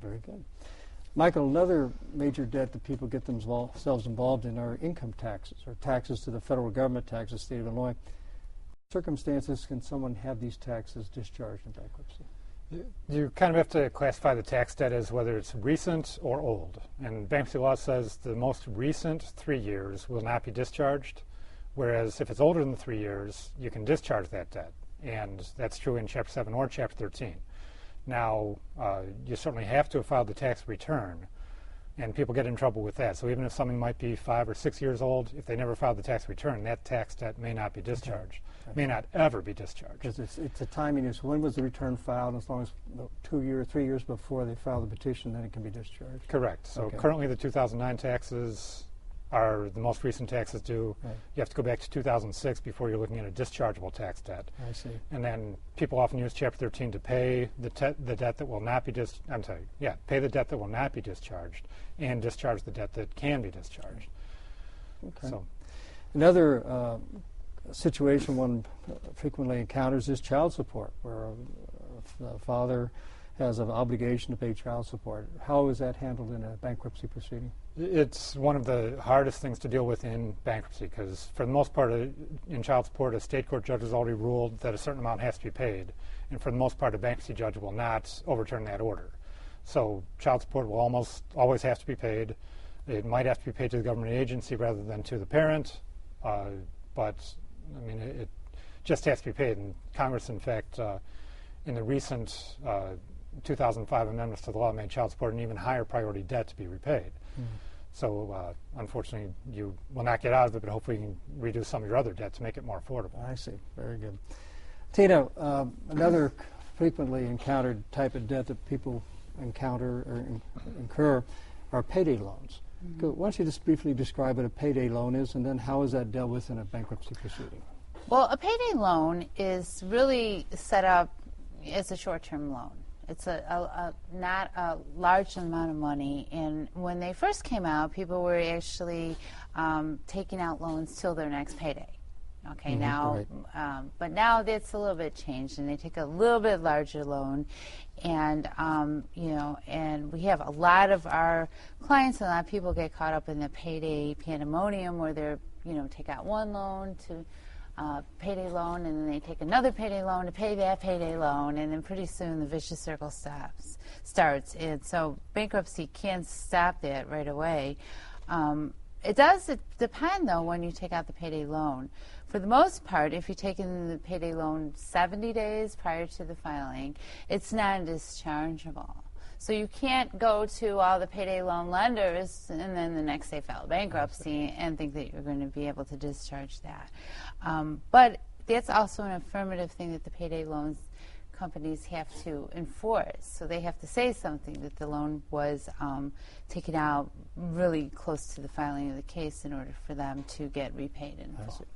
very good. Michael, another major debt that people get themselves involved in are income taxes, or taxes to the federal government, taxes to the state of Illinois. What circumstances can someone have these taxes discharged in bankruptcy? You kind of have to classify the tax debt as whether it's recent or old. And bankruptcy law says the most recent 3 years will not be discharged, whereas if it's older than 3 years, you can discharge that debt. And that's true in Chapter 7 or Chapter 13. Now, you certainly have to have filed the tax return, and people get in trouble with that. So even if something might be 5 or 6 years old, if they never filed the tax return, that tax debt may not be discharged, may not ever be discharged. Because it's a timing issue. When was the return filed? As long as 2 years, 3 years before they file the petition, then it can be discharged. Correct. So currently the 2009 taxes are the most recent taxes due. Right. You have to go back to 2006 before you're looking at a dischargeable tax debt. I see. And then people often use Chapter 13 to pay the debt that will not be pay the debt that will not be discharged and discharge the debt that can be discharged. Okay. So, another situation one frequently encounters is child support, where a father has an obligation to pay child support. How is that handled in a bankruptcy proceeding? It's one of the hardest things to deal with in bankruptcy because for the most part in child support, a state court judge has already ruled that a certain amount has to be paid, and for the most part a bankruptcy judge will not overturn that order. So child support will almost always have to be paid. It might have to be paid to the government agency rather than to the parent, but I mean it just has to be paid. And Congress, in fact, in the recent 2005 amendments to the law made child support an even higher priority debt to be repaid. So unfortunately you will not get out of it, but hopefully you can reduce some of your other debt to make it more affordable. I see. Very good. Tina, another frequently encountered type of debt that people encounter or incur are payday loans. Why don't you just briefly describe what a payday loan is, and then how is that dealt with in a bankruptcy proceeding? Well, a payday loan is really set up as a short-term loan. It's not a large amount of money, and when they first came out, people were actually taking out loans till their next payday. Okay, but now that's a little bit changed, and they take a little bit larger loan, and and we have a lot of our clients, and a lot of people get caught up in the payday pandemonium, where they're take out one loan to payday loan, and then they take another payday loan to pay that payday loan, and then pretty soon the vicious circle starts. And so bankruptcy can't stop that right away. It does depend, though, when you take out the payday loan. For the most part, if you're taking the payday loan 70 days prior to the filing, it's non-dischargeable. So you can't go to all the payday loan lenders and then the next day file bankruptcy and think that you're going to be able to discharge that. But that's also an affirmative thing that the payday loans companies have to enforce. So they have to say something that the loan was taken out really close to the filing of the case in order for them to get repaid in full.